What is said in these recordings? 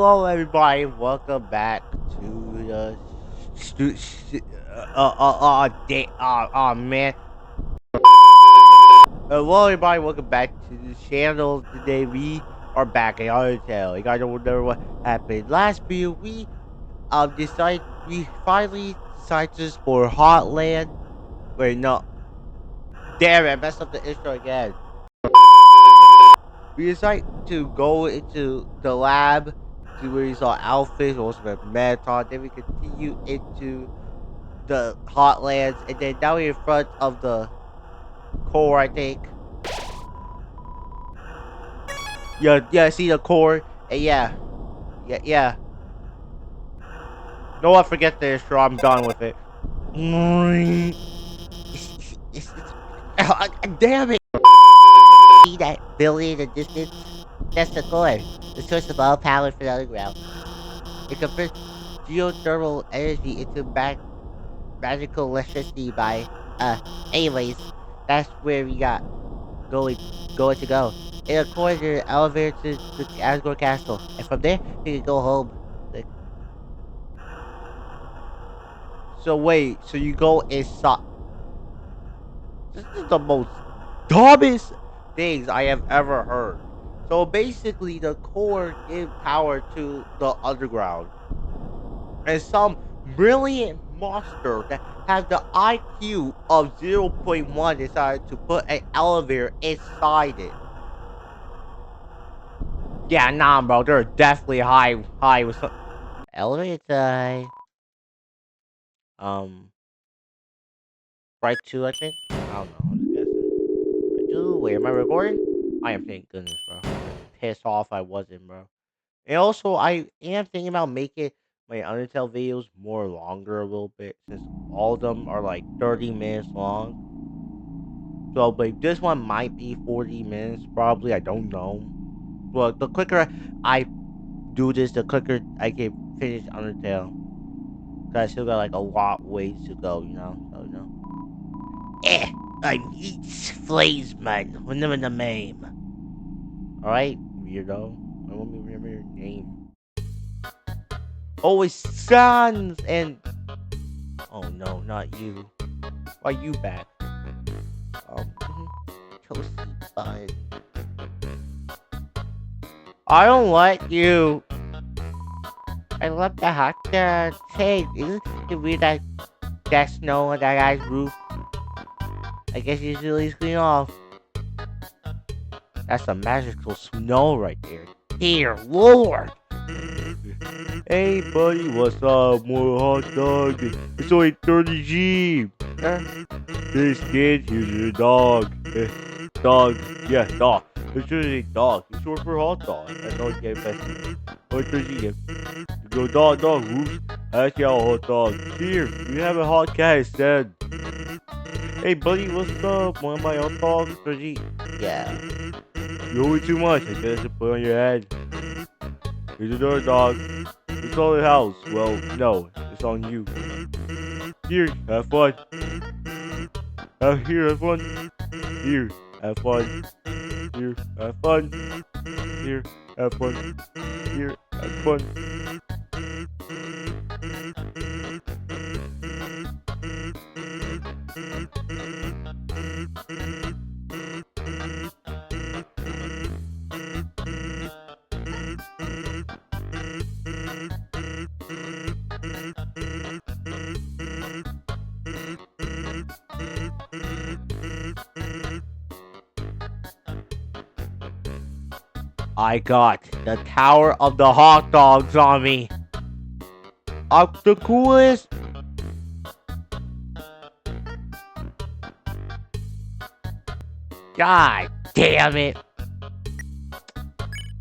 Hello, everybody. Welcome back to the man. Hello, everybody. Welcome back to the channel. Today we are back in Undertale. You guys don't remember what happened last video. We finally decided to explore Hotland. Wait, no, damn it! I messed up the intro again. We decided to go into the lab to where we saw Alphys, also with Marathon. Then we continue into the Hotlands, and then now we're in front of the core, I think. Yeah, see the core, and yeah. No one forget the intro. I'm done with it. Damn it! See that building in the distance? That's the core. The source of all power for the underground. It converts geothermal energy into magical electricity by anyways, that's where we got going going to go. In a corridor elevator to the Asgore Castle. And from there we can go home. Like, so wait, so you go inside. This is the most dumbest things I have ever heard. So basically the core gave power to the underground. And some brilliant monster that has the IQ of zero point 0.1 decided to put an elevator inside it. Yeah, nah, bro. They're definitely high with some elevator time. Um, right two, I think. I don't know. I'm just guessing. Right two. Wait, am I recording? I am. Thank goodness, bro. Pissed off I wasn't, bro. And also, I am thinking about making my Undertale videos more longer a little bit, since all of them are like 30 minutes long. So, like, this one might be 40 minutes, probably. I don't know. But the quicker I do this, the quicker I can finish Undertale. Cause I still got like a lot ways to go, you know. So you know. I'm Eats Flazeman. Remember the name. Alright, weirdo. I want me to remember your name. Always sons and oh no, not you. Why you back? Toasty bun. I don't like you. I love the hot dogs. Hey, isn't it weird that snow on that guy's roof? I guess he's really clean off. That's some magical snow right there. Dear Lord. Hey, buddy, what's up? More hot dog. It's only 30 G. This kid, here's your dog. Dog. Yeah, dog. It's just a dog. It's short for hot dog. I know you get best. What does he get? You go, dog, whoops. That's your hot dog. Here, you have a hot cat instead. Hey, buddy, what's up? Want my hot dog? Yeah. You owe me too much. I guess to put on your head. Here's another dog. It's on the house. Well, no, it's on you. Here, have fun. Here, have fun. Here, have fun. Here, have fun. Here, have fun. Here, have fun. I got the Tower of the Hot Dogs on me. I'm the coolest. God damn it.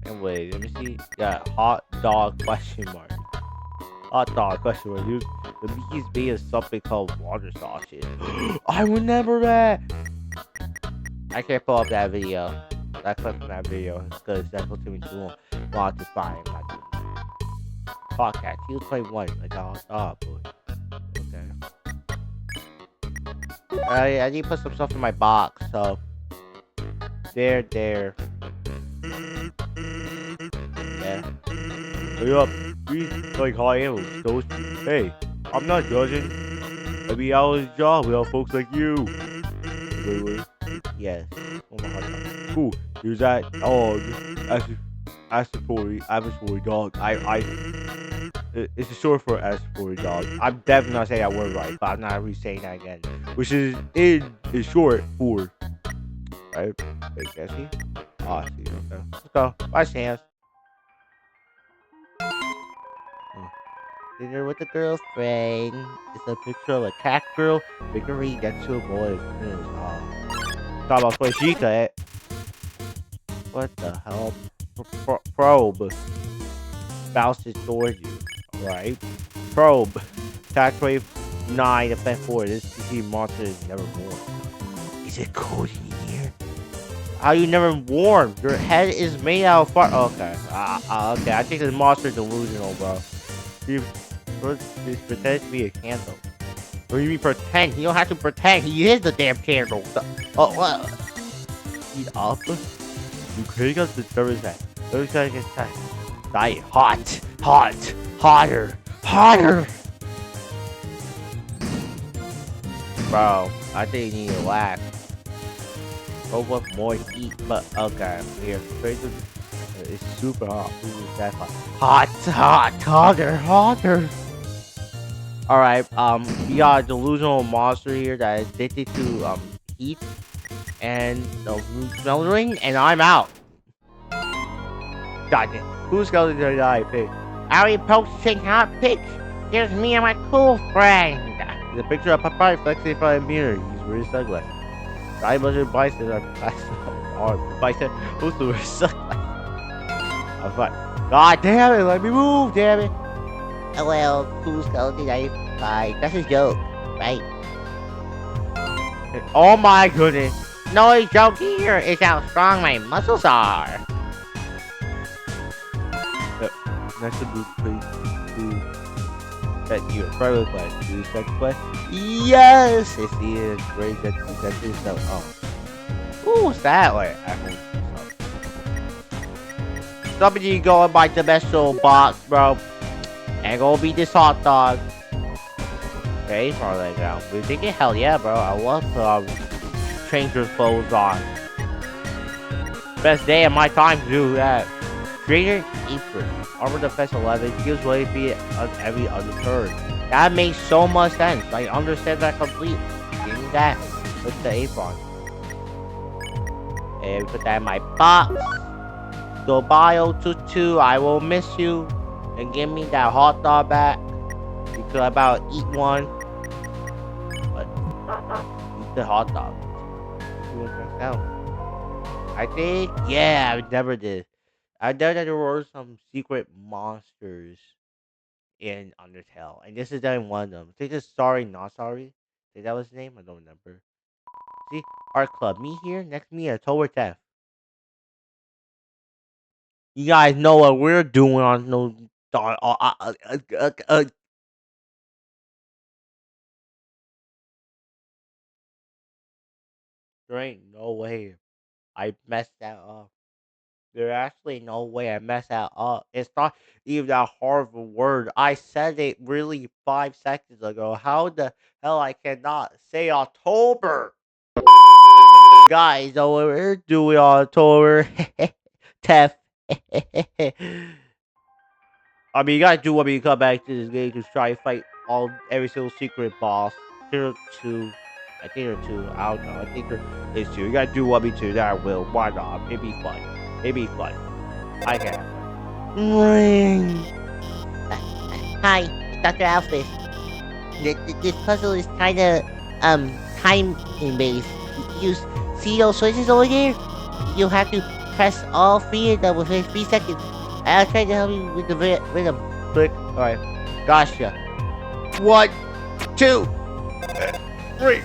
Anyway, let me see. Yeah, hot dog question mark. Hot dog question mark. Dude, the Mickey's made of something called water sausage. I remember that. I can't pull up that video. That clip from that video because that took me too long to find. I'm not doing that. Fuck that. He was playing one. Like, oh, boy. Okay. I need to put some stuff in my box. So, there. Yeah. Hurry up. He's like high animals, those two. Hey, I'm not judging. I be out of his job without folks like you. Wait, wait. Yes. Oh my god. Cool. Here's that dog. Aspiratory dog. It's a short for aspiratory dog. I'm definitely not saying that word right, but I'm not re-saying that again. Which is short for, right? Wait, can I see? Oh, I see. Okay. Let's go. Bye, Sam. Dinner with a girlfriend. It's a picture of a cat girl bickering next to a boy. Talk about Fajita. What the hell? Probe. Bounces towards you. Alright. Probe. Attack wave 9, effect 4. This CC monster is never born. Is it cold in here? How you never warm? Your head is made out of fire. Okay. Okay. I think this monster is delusional, bro. He pretends to be a candle. What do you mean pretend? You don't have to pretend. He is the damn candle. Oh, what? Heat up? You can't get the service that. Those guys get tight. Die hot. Hot. Hotter. Hotter. Bro, I think you need to laugh. Go with more heat, but okay. Here, it's super hot. That's hot. Hot. Hotter. Hotter. Alright, we got a delusional monster here that is addicted to heat and the smeldering, and I'm out. God damn. Who's going to die, pig? Are you posting hot pics? Here's me and my cool friend. The picture of Popeye flexing in front of the mirror. He's wearing sunglasses. I measured bicep or bicep also wear sunglasses. I'm fine. God damn it, let me move, damn it. Oh well, cool skeleton knife. That's a joke, right? Oh my goodness. No joke here. It's how strong my muscles are. Next to Blue, please. To that your private class. Do you second class? Yes! It's the great that is so. Oh. Ooh, what's that? Wait, I hope. Somebody go and buy the best little box, bro. And go beat this hot dog. Okay, for that now. We thinking, hell yeah, bro. I love Stranger's clothes on. Best day of my time to do that. Trainer Apron. Armor Defense 11 gives way to be on every other turn. That makes so much sense. I understand that completely. Give me that. Put the apron. And put that in my box. Goodbye, 022. I will miss you. And give me that hot dog back. Because I'm about to eat one. But eat the hot dog. I think, yeah, I never did. I know that there were some secret monsters in Undertale, and this is definitely one of them. I think it's Sorry Not Sorry. I think that was his name. I don't remember. See, Art Club. Me here, next to me, a Tower Theft. You guys know what we're doing on no. There ain't no way I messed that up. There's actually no way I messed that up. It's not even that hard of a word. I said it really 5 seconds ago. How the hell I cannot say October? Guys, know what we're doing October. Tef. I mean, you gotta do what you come back to this game to try to fight every single secret boss. There are two. I think there are two. I don't know. I think there is two. You gotta do what me to. That I will. Why not? It'd be fun. It'd be fun. I can have fun. Ring. Hi, it's Dr. Alphys. This puzzle is kinda time based. You see those switches over there? You have to press all three of them within 3 seconds. I'll try to help you with the rhythm. Click. Alright. Gotcha. 1, 2, 3.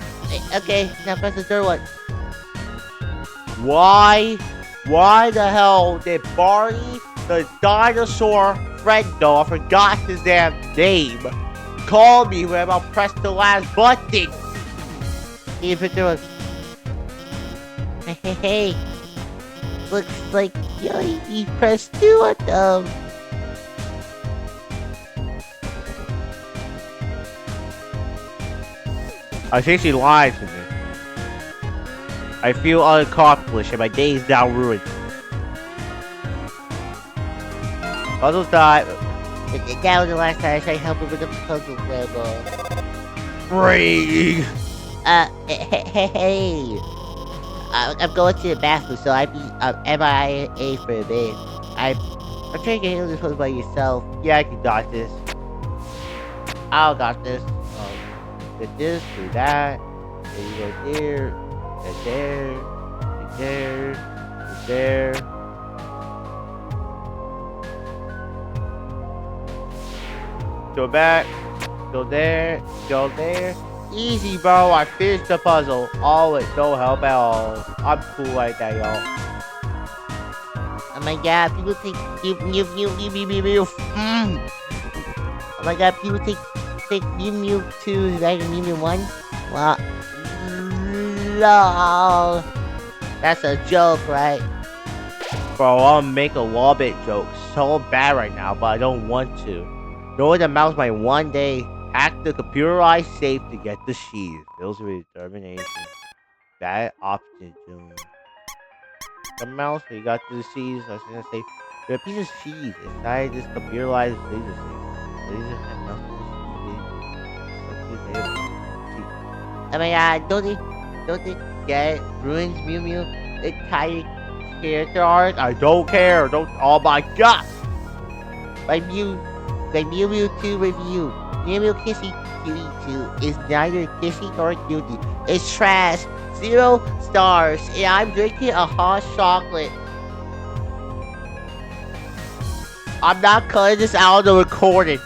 Okay, now press the third one. Why the hell did Barney, the dinosaur friend though, I forgot his damn name, call me when I'm about to press the last button? If it was. Hey. Looks like you pressed 2 of them. I think she lied to me. I feel unaccomplished and my day is now ruined. Puzzle time. That was the last time I tried helping with the puzzle level. Break. Hey. I'm going to the bathroom, so I be MIA for a bit. I'm trying to handle this one by yourself. Yeah, I can got this. I got this. With this, do that. Then you go there, and there, and there, and there. Go back, go there, go there. Easy, bro. I finished the puzzle. All with no help at all. I'm cool like that, y'all. Oh my god, people take Oh my god, people take Mew Mew 2 like Mew Mew 1. Well, lol. That's a joke, right? Bro, I'll make a Wobbit joke so bad right now, but I don't want to. Knowing the mouse might one day hack the computerized safe to get the sheath fills with determination. That option, June. The mouse, you got the seeds. I was gonna say, there's a piece of cheese inside this computerized laser safe. Laser and mouse. Oh my god, don't they get it? Ruins Mew Mew entire character arc? I don't care. Don't. Oh my god. My Mew Mew 2 review. Mew Mew Kissy Cutie 2 is neither kissy nor cutie. It's trash. 0 stars. And I'm drinking a hot chocolate. I'm not cutting this out of the recording.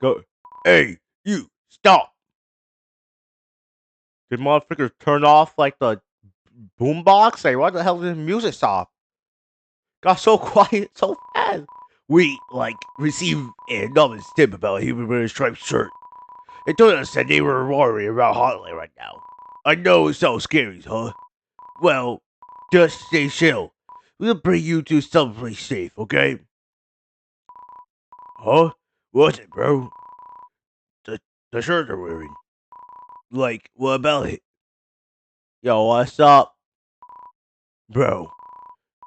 Go. Hey, you. Stop. Did motherfuckers turn off like the boombox? Like, what the hell did the music stop? Got so quiet so fast. We, received another tip about a human with a striped shirt. They told us that they were worried about Hotline right now. I know it sounds scary, huh? Well, just stay chill. We'll bring you to someplace safe, okay? Huh? What's it, bro? The shirt they're wearing. Like, what about it? Yo, what's up? Bro,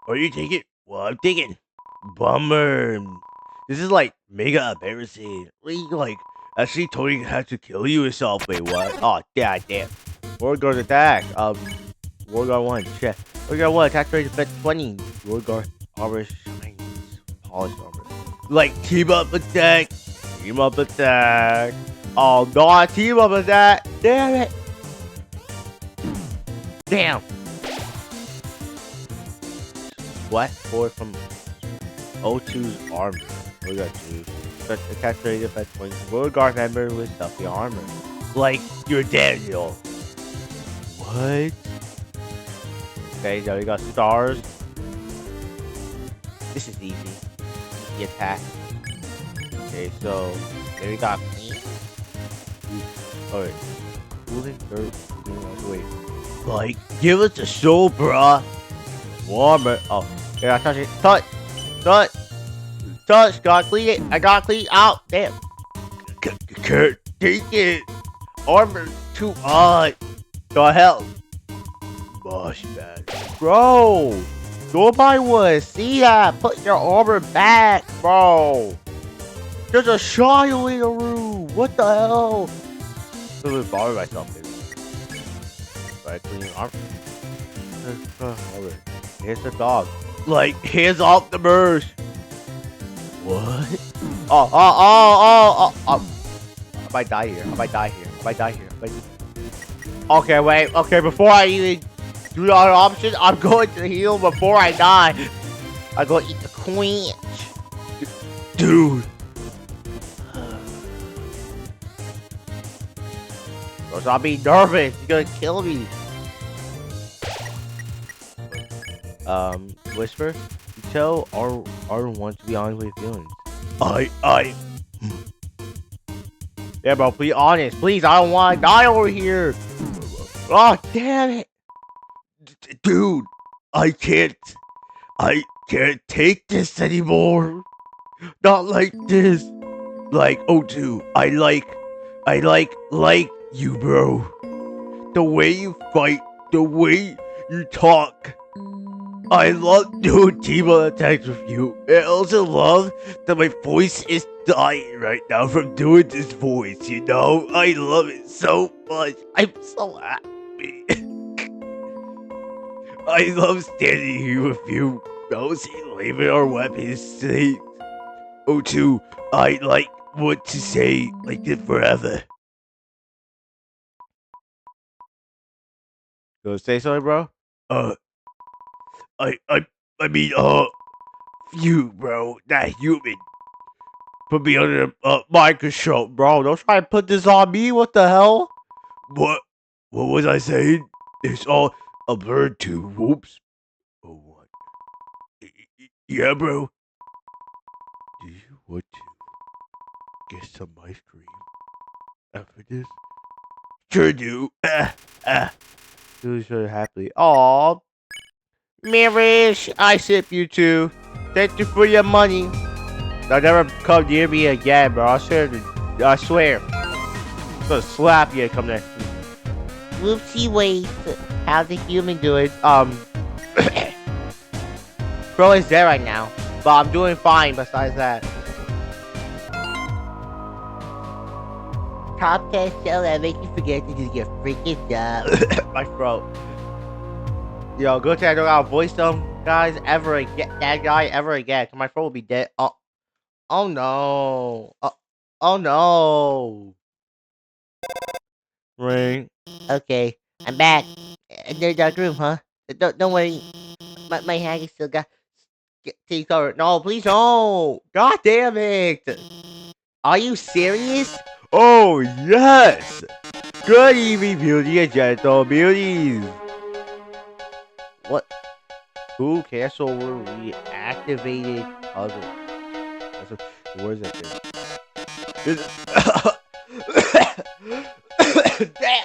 are you taking? Well, I'm taking. Bummer. This is mega embarrassing. Actually told you how to kill you yourself. Wait, what? Oh, damn. Warguard attack. Warguard 1, check. Warguard 1, attack rate effect 20. Warguard armor shines. Polished armor. Team up attack. Team up attack. Oh, no, team up attack. Damn it. Damn. What? Forward from O2's armor. Warguard 2. Attack rate effect 20. Warguard member with stuffy armor. You're Daniel. What? Okay, now we got stars. This is easy. Easy attack. Okay, so then we got me. Alright. Cooling dirt. Wait. Give us a show, bruh. Warmer. Oh, yeah, touch it. Touch. Gotta clean it. I gotta clean out. Damn. Can't take it. Armor too hot. The hell. Gosh, man. Bro. Nobody would see that. Put your armor back, bro. There's a child in the room. What the hell? I'm gonna bother myself, dude. Right, clean armor. Alright. Here's the dog. Hands off the merge. What? Oh. I might die here. Okay, wait. Okay, before I even do the other options, I'm going to heal before I die. I'm going to eat the quench. Dude. Bro, I'll be nervous. You're gonna kill me. Whisper, you tell R1 to be honest with your feelings. Yeah, bro, be honest. Please, I don't want to die over here. Oh, damn it. Dude, I can't take this anymore. Not like this. Like O2. I like you, bro. The way you fight, the way you talk. I love doing team attacks with you. I also love that my voice is dying right now from doing this voice, you know? I love it so much. I'm so happy. I love standing here with you, mostly leaving our weapons safe. O2, I like what to say like this forever. Go say something, bro. Uh, I, I, I mean, you, bro, that human, put me under my control. Bro, don't try to put this on me. What the hell? What? What was I saying? It's all a blur too. Whoops. Oh, what? Yeah, bro. Do you want to get some ice cream after this? Sure do. Ah. Dude, so happily. Aw, Mirish, I sip you too. Thank you for your money. I'll never come near me again, bro. I swear. I'm gonna slap you and come next to me. Whoopsie wait. How's the human doing? Bro is there right now. But I'm doing fine besides that. Top 10 show that make you forget to do your freaking job. My throat. Yo, good thing I don't gotta voice them guys ever again. That guy ever again. 'Cause my throat will be dead. Oh no. Oh no. Ring. Okay, I'm back. In the dark room, huh? Don't worry. My hand is still got teeth covered. No, please don't. God damn it. Are you serious? Oh, yes! Good evening, beauty and gentle beauties. What? Who cancel were reactivated puzzle? Where's that thing? Damn!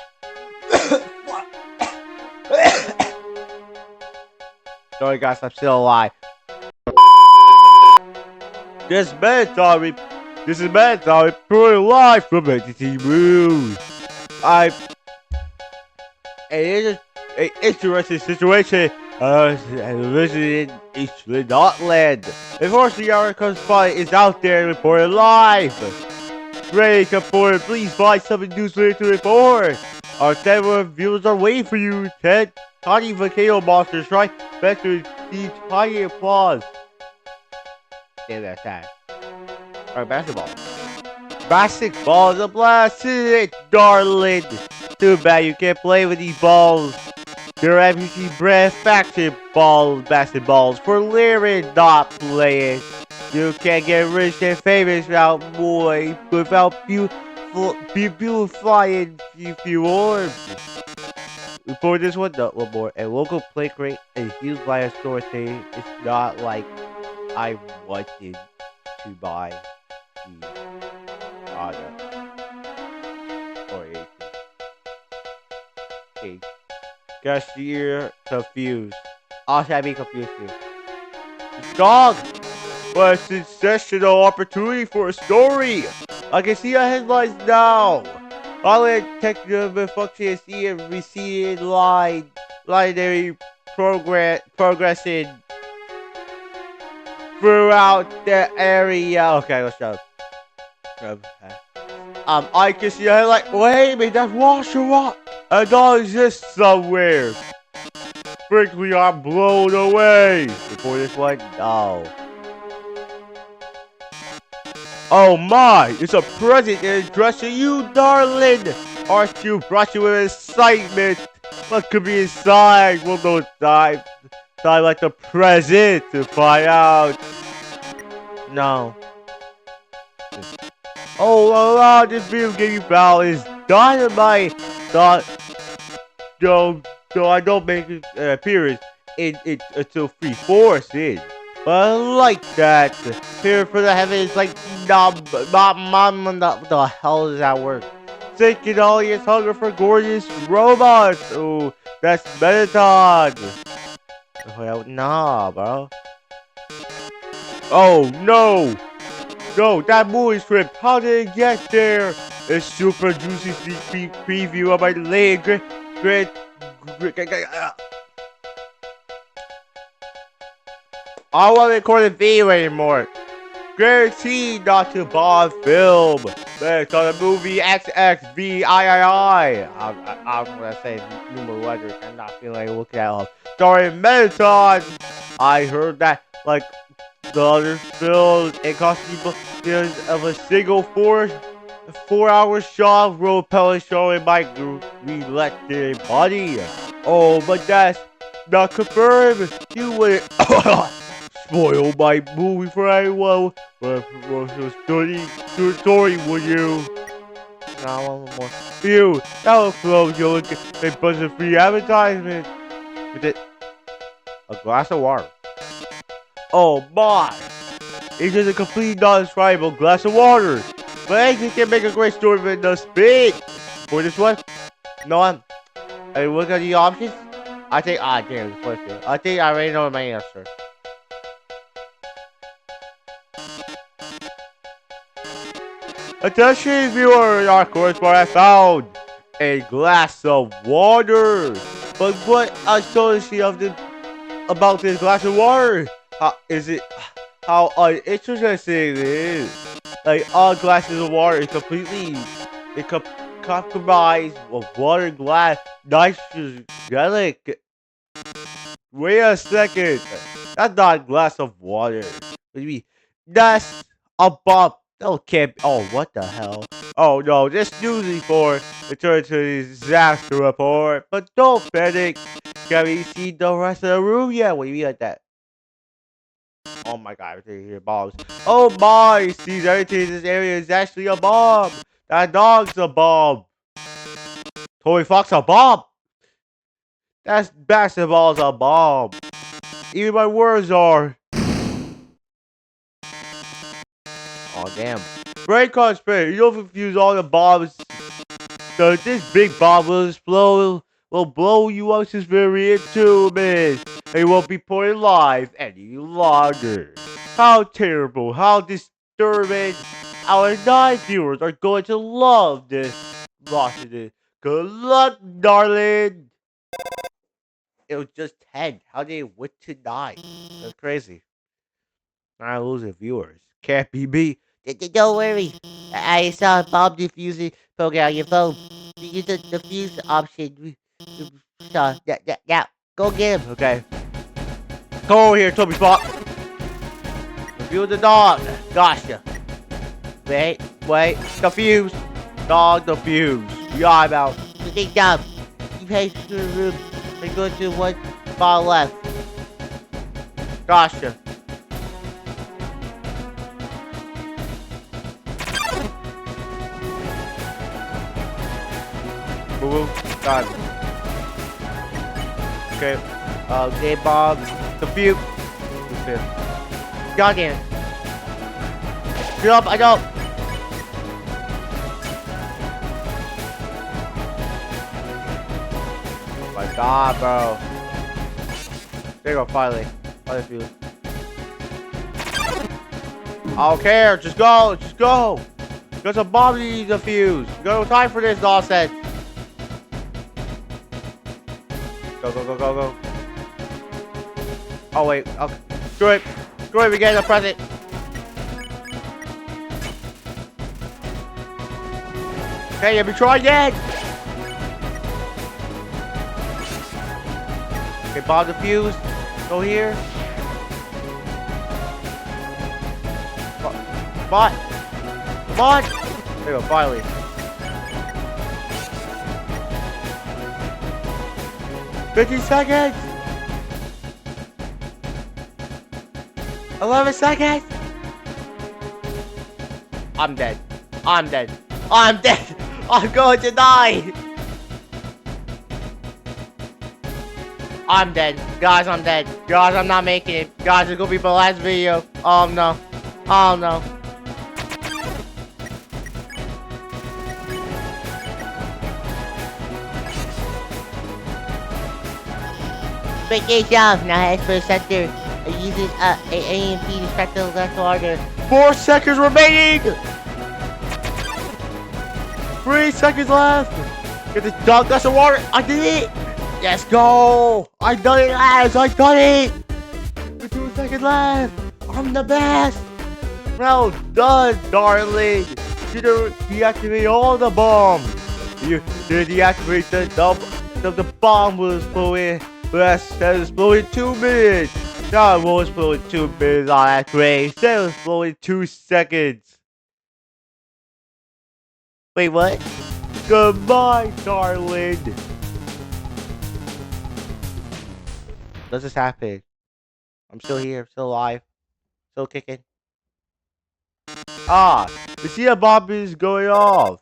Sorry guys, I'm still alive. This mandatory. This is mandatory. Pure life from Entity Moon. I. It is An interesting situation. Visited Eastland Outland. Unfortunately, our correspondent is out there reporting live. Ready, come forward. Please find something newsletter to report. Our 10 viewers are waiting for you. 10 tiny volcano monsters right back to the tiny applause. damn that's sad. Alright, basketball. Basketball is a blast, isn't it, darling? Too bad you can't play with these balls. They're empty breath basketballs for lyric not playing. You can't get rich and famous without beautifying few orbs. For this one more. A local play crate is used by a store thing. It's not like I wanted to buy the product or anything. Okay. Cashier confused. How should I be confused too? Dog! What a sensational opportunity for a story! I can see our headlines now! Online technical function is see a receded lineary progressing throughout the area. Okay, let's go. I can see a headline. Wait a minute, that's Washer a dog exists somewhere. Frankly, I'm blown away. Before this one, no. Oh my, it's a present addressed to you, darling. Aren't you rushing with excitement? What could be inside? We'll know time like the present to find out. No. Oh la la, this video game you found is dynamite. Thought, no, I don't make it appearance in until 3/4 in. But I like that. Here for the heavens, like, the hell does that work? Sinking audience hunger for gorgeous robots. Oh, that's Mettaton. Nah, bro. Oh no, No, that movie script. How did it get there? A super juicy sneak peek preview of my late great. I won't record the video anymore. Guaranteed not to bomb film. Based on the movie XXVIII. I'm gonna say numerous letters. I'm not feeling like looking at them. Starring Metatron. I heard that like the other films, it cost people of a single 4 hour shot of role play showing my reelected body. Oh, but that's not confirmed. You would spoil my movie for anyone. Story, would you? No, one more. You, that will close your a bunch of free advertisements. With it, a glass of water. Oh my! It's just a complete non-describable glass of water. But anything can make a great story with the speed. For this one, no, I look at the options. I think, damn, the first one. I think I already know my answer. Attention viewer, our course where I found a glass of water. But what astonishing of the about this glass of water? How is it? How uninteresting it is. Like all glasses of water is completely compromised of water glass nitrogenic. Wait a second. That's not a glass of water. What do you mean? That's a bomb. No, can't be. Oh, what the hell? Oh no, this news report returned to the disaster report. But don't panic. Can we see the rest of the room yet? What do you mean like that? Oh my god, everything here bombs. Oh my, sees everything in this area is actually a bomb. That dog's a bomb. Toy Fox a bomb. That basketball's a bomb. Even my words are. Oh damn. Brain conspiracy. You don't confuse all the bombs. So this big bomb will explode. Will blow you up this very into it. It won't be put alive any longer. How terrible. How disturbing. Our 9 viewers are going to love this. Watching it. Good luck, darling. It was just 10. How did it went to 9? That's crazy. I losing viewers. Can't be me. Don't worry. I saw a bomb diffuser program on your phone. Use the diffuse option. So, yeah, go get him. Okay. Come over here, Toby Spot. Review the dog. Gotcha. Wait. Defuse. Dog defuse. Yeah, I'm out. Good job. You head to the room and go to one far left. Gotcha. Boo-boo. Got it. Okay. Okay, Bob. Defuse. God damn it. Get up, I don't. Oh my god, bro. There you go, finally. Defuse. I don't care. Just go. There's a bomb you need to defuse. You got no time for this nonsense. Go. Oh, wait. Okay. Screw it. We get the present. Okay, let me try again. Okay, bomb defuse. Go here. Come on. There you go, finally. "50 seconds! 11 seconds!" I'm dead. I'm going to die! I'm dead. Guys, I'm dead. Guys, I'm not making it. Guys, it's gonna be my last video. Oh no. Great job. Now head for the center. Using an AMP to extract the left order. 4 seconds remaining. 3 seconds left. Get the dog glass of water. I did it. Let's go. I done it, lads. I done it. With 2 seconds left. I'm the best. Well done, darling. You deactivate all the bombs. You deactivate the bomb will explode in less than explode in 2 minutes. Now it won't explode in 2 minutes. Oh, that's great. Instead of explode in 2 seconds. Wait, what? Goodbye, darling. Does this happen? I'm still here, still alive, still kicking. Ah, the sea bomb is going off.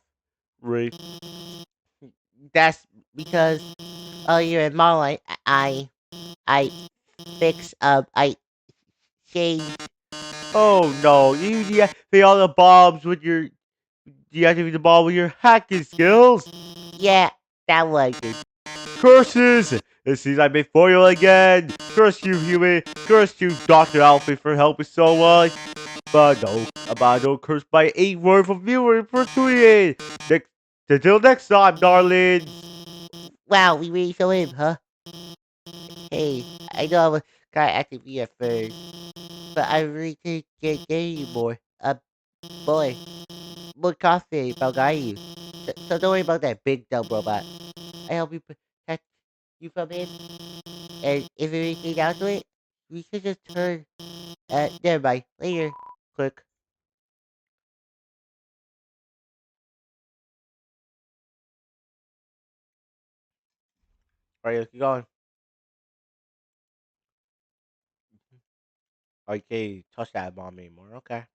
Right. That's because earlier in my life, I fix I changed. Oh no, you deactivate all the bombs with your deactivate the bomb with your hacking skills. Yeah, that was it. Curses! It seems I made foil again. Curse you, human. Curse you, Dr. Alfie, for helping so much. But don't curse my 8 word for viewer opportunity. Next, until next time, darling. Wow, we really saw him, huh? Hey, I know I was kind of acting weird at first, but I really can't get anymore. Boy, more coffee about you. So don't worry about that big dumb robot. I help you protect you from him, and if you really get down to it, we should just turn. Never mind. Later. Click. Alright, let's keep going. Okay, touch that bomb anymore. Okay.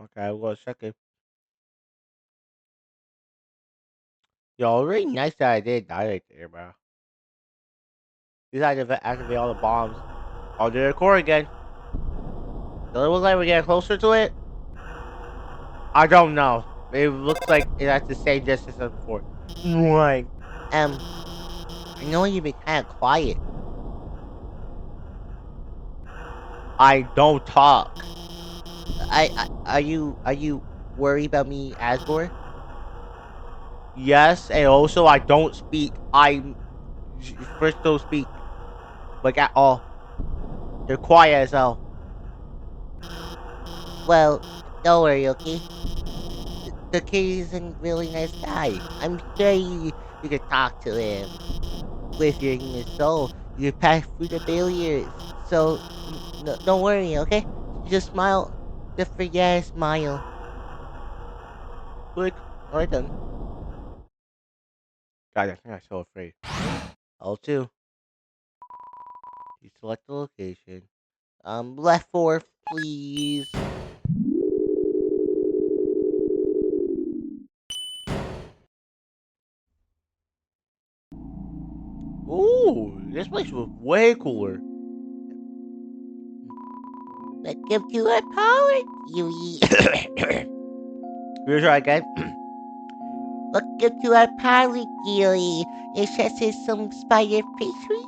Okay, we'll check it. Yo, really nice that I did die right there, bro. These I activate all the bombs. I'll do the core again. Does it look like we're getting closer to it? I don't know. It looks like it has the same distance as before. Right. Um, I know you've been kind of quiet. I don't talk. Are you worried about me, Asgore? Yes, and also I don't speak. I first don't speak like at all. They're quiet as hell. Well, don't worry, okay? The kid is a really nice guy. I'm sure you can talk to him with your human soul. You can pass through the barriers. So, no, don't worry, okay? Just smile. Just forget to smile. Click. Alright then. God, I think I'm so afraid. L2. You select the location. Left 4, please. Ooh, this place was way cooler. Welcome to our power, Yui. Here's try again. Welcome to our pilot, Yui. It says some spider pastries.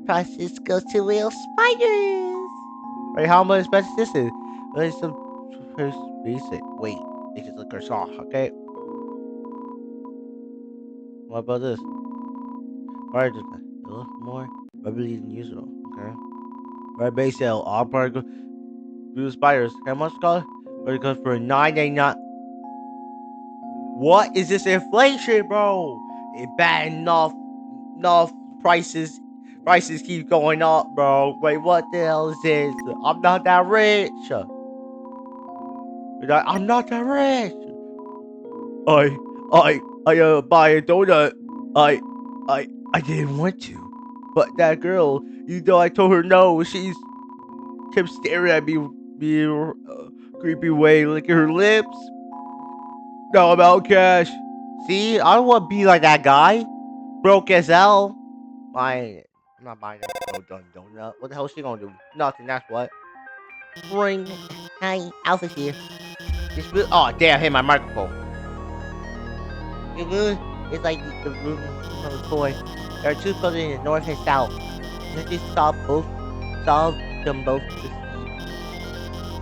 Process goes to real spiders. Right, how much expensive this is? Let's some first basic. Wait, this is a croissant, okay? What about this? Alright, just a little more bubbly than usual, okay? Alright, base sale, all particle blue spiders. How much cost? But it goes for 9.99. What is this inflation, bro? It bad enough prices keep going up, bro. Wait, what the hell is this? I'm not that rich. I'm not that rich. I buy a donut. I I didn't want to, but that girl, you know, I told her no. She's kept staring at me, creepy way, licking her lips. No, I'm out cash. See, I don't want to be like that guy. Broke as hell. I'm not buying that no done donut. What the hell is she gonna do? Nothing. That's what. Ring. Hi, Alpha here. Oh damn! Hit my microphone. Your moon is like the room from before. There are two pillars in the north and south. Let's just solve them both to see.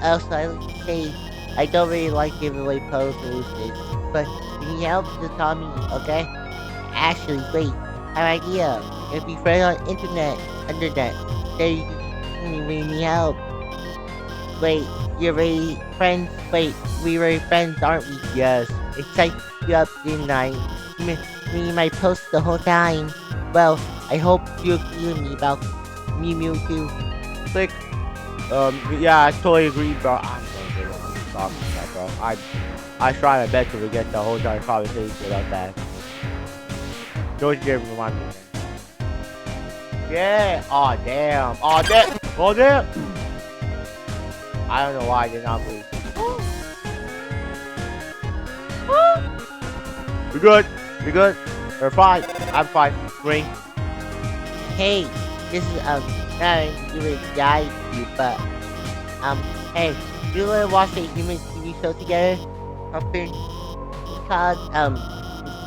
also, hey, I don't really like giving away puzzles, but you need help, just tell me, okay? Actually, wait, I have an idea. If we friend on internet, then we need help. Wait, you're really friends? Wait, we were friends, aren't we? Yes. It's like you up, didn't I? Me, me my post the whole time. Well, I hope you agree with me about Mew Mew too. Click. Yeah, I totally agree, bro. I'm gonna get what I'm talking about, bro. I try my best to forget the whole entire conversation about that. George didn't remind me. Yeah. Oh damn. Oh damn. Oh damn. I don't know why I did not move. We're good. We're good. We're fine. I'm fine. Ring. Hey, this is not you would guide you, but hey, you wanna watch a human TV show together? Something called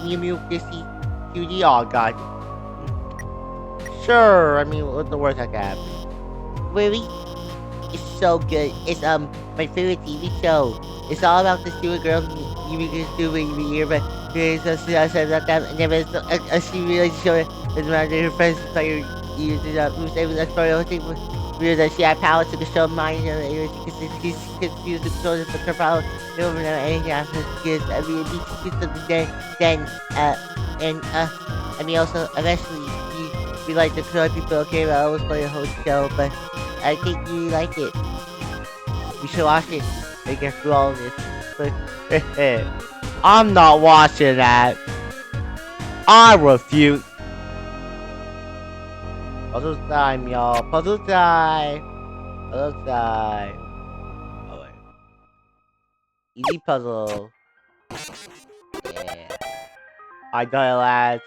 Mew Mew Kissy Cutie. Oh god. Sure. I mean, what the worst I can happen? Really? It's so good. It's my favorite TV show. It's all about this stupid girl you can do it every year, but there's a them, and then it's a she really show it. It's around her friends play using who's able to explore the whole thing. Realized that she had powers to control mind and she's confused to control the her power. They don't know anything after kids. I mean, it beats kids of the day. Then and I mean also eventually we like to control people. Okay, but I always play a whole show, but. I think you like it. We should watch it. We get through all of this. I'm not watching that. I refuse. Puzzle time, y'all. Puzzle time. Puzzle time. Oh wait. Easy puzzle. Yeah. I got it, lads.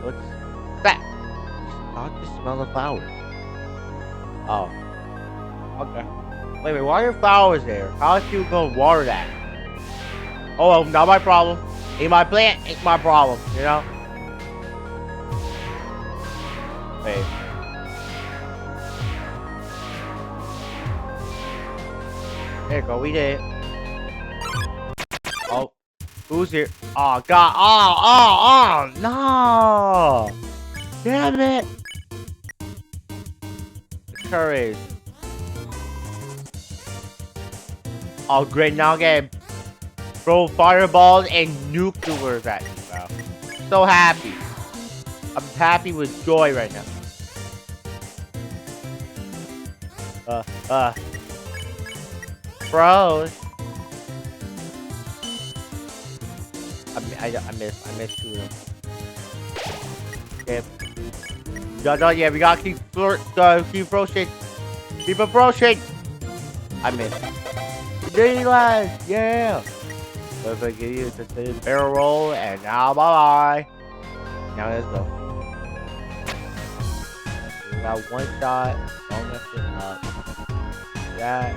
What's that? Start to smell the flowers. Oh. Okay. Wait, why are flowers there? How is you gonna water that? Oh, well, not my problem. Ain't my plant, ain't my problem, you know? Wait. There you go, we did it. Oh, who's here? Oh, God. No! Damn it! Courage. Oh, great, now again. Throw fireballs and nuclears at me, bro. So happy. I'm happy with joy right now. Bros. I missed two of them. Okay. No, yeah, we gotta keep approaching. Keep approaching. I missed. Daylight, yeah. So if I give you the barrel roll, and now bye bye. Now let's go. We got one shot. Don't mess it up. That.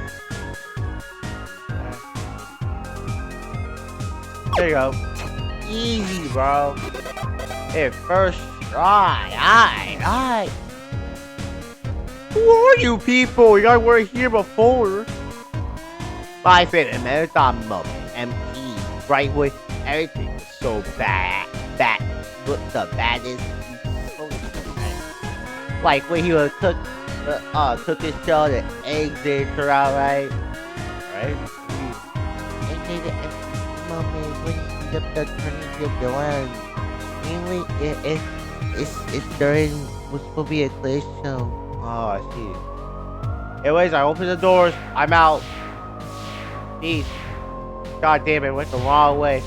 There you go. Easy, bro. Hey, first try. Alright. Who are you people? You guys were here before. My favorite marathon moment. MP. Right with everything was so bad. Look the baddest. Like when he would cook his shell, the eggs did turn out right. Right? And then the moment when you see the turning of the one. Mainly, it's during what's supposed to be a glitch show. Oh, I see. Anyways, I open the doors. I'm out. Peace. God damn it, went the wrong way.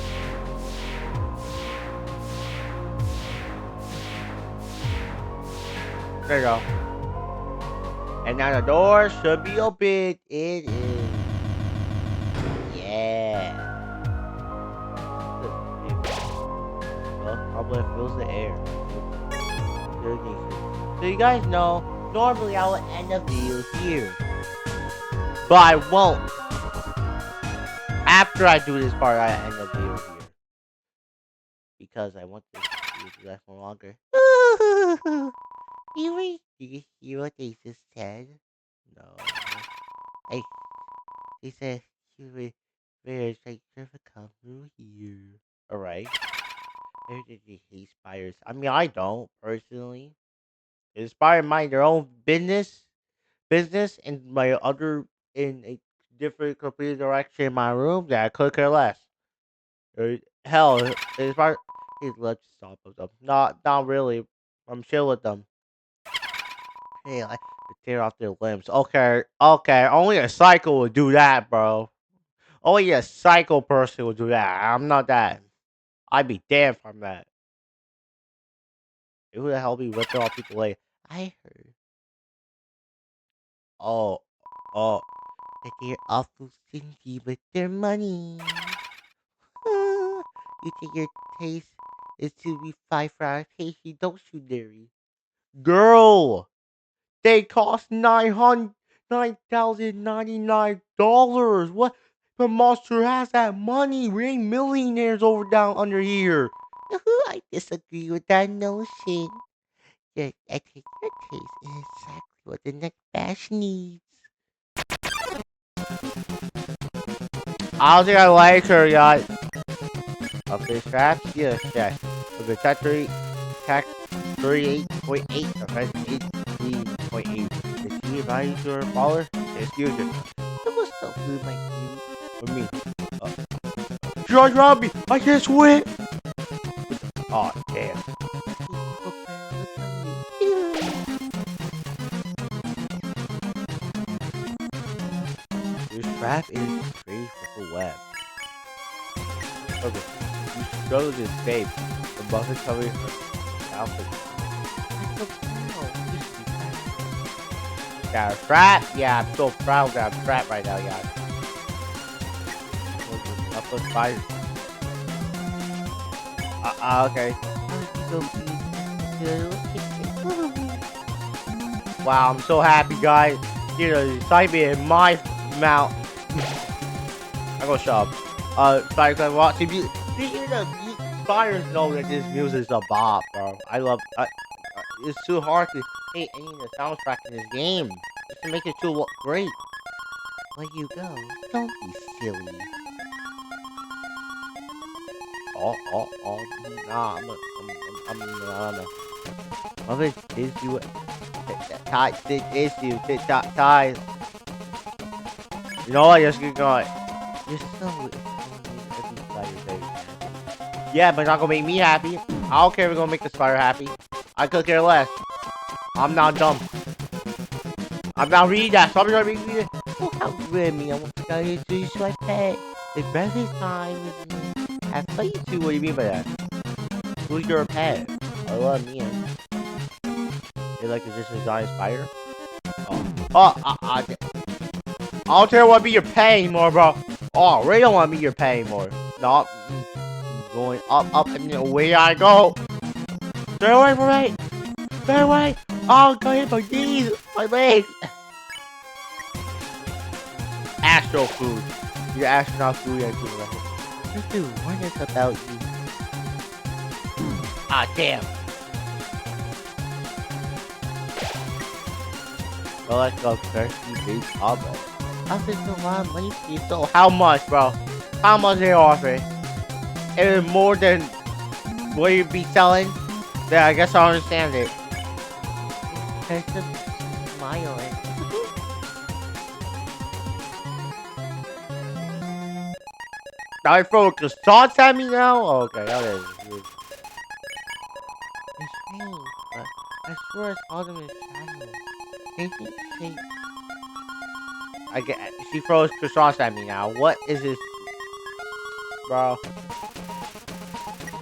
There you go. And now the door should be open. It is. Yeah. Well, probably fills the air. So you guys know, normally I will end the video here. But I won't. After I do this part, I end the video here. Because I want this video to last more longer. Did you hear what they just said? No. I, they said, Where's like, never come through here. Alright. Where did they hate spiders? I mean, I don't, personally. Inspire mind their own business, and my other, in a different complete direction in my room that I could care less. Hell, inspire. Hey, let's stop with them. Not really. I'm chill with them. Hey, I tear off their limbs. Okay. Only a psycho would do that, bro. Only a psycho person would do that. I'm not that. I'd be damned from that. Who the hell be ripping off people's leg? I heard. Oh, oh, that they're awful stingy with their money. You think your taste is to be five for our tasty, don't you, Derry? Girl, they cost $9,099. What? The monster has that money. We ain't millionaires over down under here. I disagree with that notion. Yeah, I think your taste is exactly what the next bash needs. I don't think I like her yet. Okay, straps? Yes, yes. Okay, tax 38.8, offense 18.8. Is she advising to her father? Excuse her. It was so good, my dude. With me. Uh, George Robbie, I can't swim! Oh, damn. Your strap is straight from the web. Okay, you struggle to escape. The bucket covering her outfit. Got a strap? Yeah, I'm so proud that I'm strapped right now, guys. Up with fire. Okay. Wow, I'm so happy, guys. You know, you sight me in my mouth. I'm gonna shut up. Fire Club Watch. If you know, fires know that this music is a bop, bro. It's too hard to hate any of the soundtrack in this game. Just to make it too great. Where you go? Don't be silly. Nah, I'm gonna is you tie this you tie. You know what? Just keep going. You're so every yeah, but it's not gonna make me happy. I don't care if we're gonna make the spider happy. I could care less. I'm not dumb. I'm not reading that. So I'm gonna read it. Oh, how good me. I want to go to my pet. The breakfast time with me. I thought you two. What do you mean by that? Who's your pet? I love me. You like, is this a giant spider? I don't care what be your pay anymore, bro. Oh, I really don't want to be your pay anymore. No, going up, and away I go. Stay away from me. Stay away. Oh, go hit my knees, my legs. Astro food. Your astronaut food, I do right. Let's do one is about you. Ah, damn. Well, let's go thirsty big combo. I think a lot of money for you. So how much, bro? How much they offering? It is more than what you be selling? Yeah, I guess I understand it. There's a smile on it. Now I throw croissants at me now? Oh, okay, that is weird. It's strange, but I swear I saw them in the shadow. They think she throws croissants at me now. What is this, bro?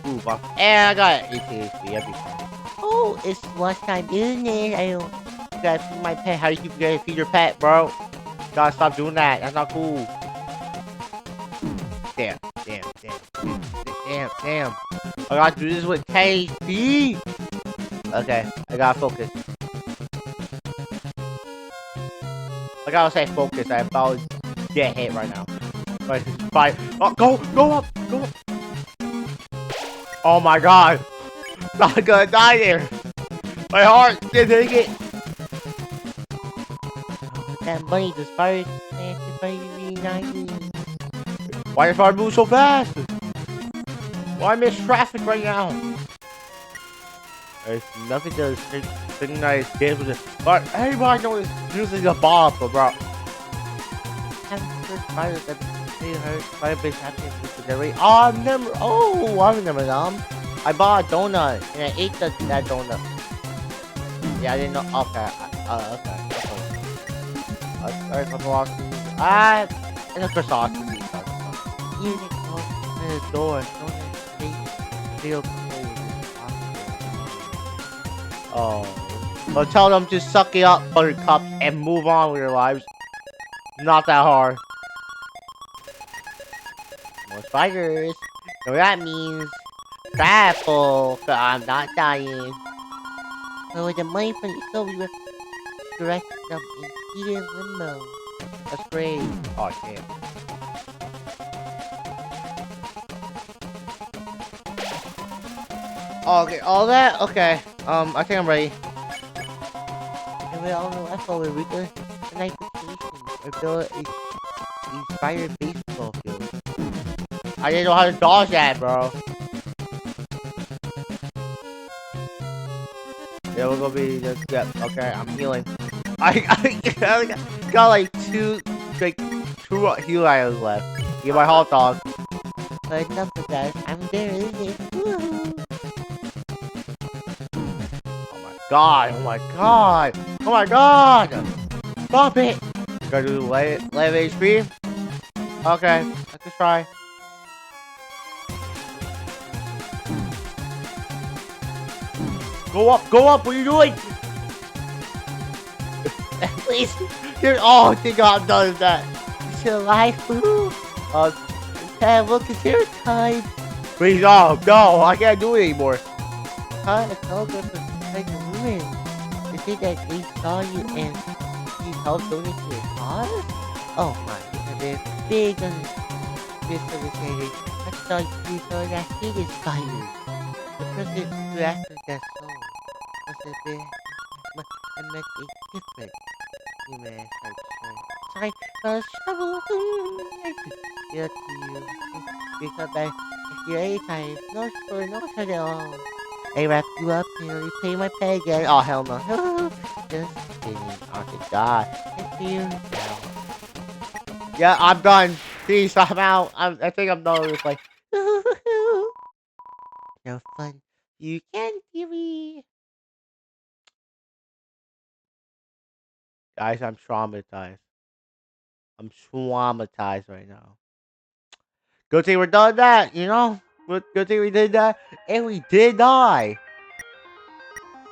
Ooh, bro. And I got ATHB every time. Oh, it's lunchtime, isn't it? I don't. You gotta feed my pet. How do you gotta feed your pet, bro? You gotta stop doing that. That's not cool. Damn. I gotta do this with tasty. Okay, I gotta focus. I gotta say focus. I about to get hit right now. Right, fight. Oh, go up. Oh my god. I'm gonna die there. My heart can't take it. That money, the spider, man, the spider reuniting. Why does fire move so fast? Why miss traffic right now? There's nothing to synchronize games with it. But everybody knows it's using a bomb, bro. Haven't heard spider that they heard spider base happening with the generate. Oh, I remember them. I bought a donut and I ate that donut. Yeah, I didn't know. Okay, okay. Alright, I'm walking. And a croissant. You can go to the door. Don't they feel cold. Oh. Well, tell them to suck it up, buttercups, and move on with your lives. Not that hard. More spiders. So that means travel. So I'm not dying. So with the money from the so we were direct them in heated limo. That's great. Oh, damn. Oh, okay, all that? Okay. I think I'm ready. And we all know left over we could connect the station or build a spider baseball field. I didn't know how to dodge that, bro. Yeah, we're gonna be just, yeah, okay, I'm healing. I got like two heal items left. Get my hot dog. But enough of that. I'm there, isn't it? Woohoo! Oh my god, oh my god, oh my god! Stop it! Gotta do live HP? Okay, I can try. Go up, what are you doing? Please, Oh, thank god I'm done with that. you're still alive. Woo! Look, it's your time. Please, no, no, I can't do it anymore. Huh? It's all good for like a woman. They say that they saw you and you helped donate to your cause? Oh my, it's a bit big on misunderstanding. I thought you saw that hated spiders. The person who asked for that soul was a bit. I meant a different human sorry, trouble. Yeah, to you. Because if you're anytime, no for no hurt at all. I wrap you up and replay my pay again. Oh hell no. Just kidding. Oh good god. Thank you. Now. Yeah, I'm done. Peace, I'm out. I think I'm done with this. Like, No fun. You can give me. guys, I'm traumatized. I'm traumatized right now. Good thing we're done that, you know? Good thing we did that. And we did die.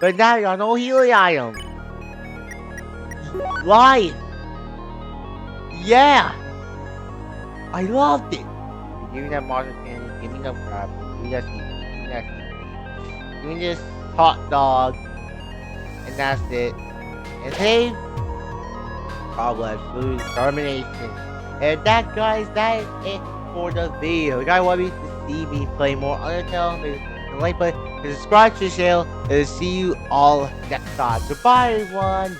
But now you got no healing item. Life. Yeah. I loved it. Give me that monster candy. Give me that crab. Give me that seafood. Give me that seafood. Give me this hot dog. And that's it. And hey, problems, lose, termination. And that, guys, that is it for the video. You guys want me to see me play more Undertale? Maybe the like button, and subscribe to the channel, and see you all next time. Goodbye, everyone.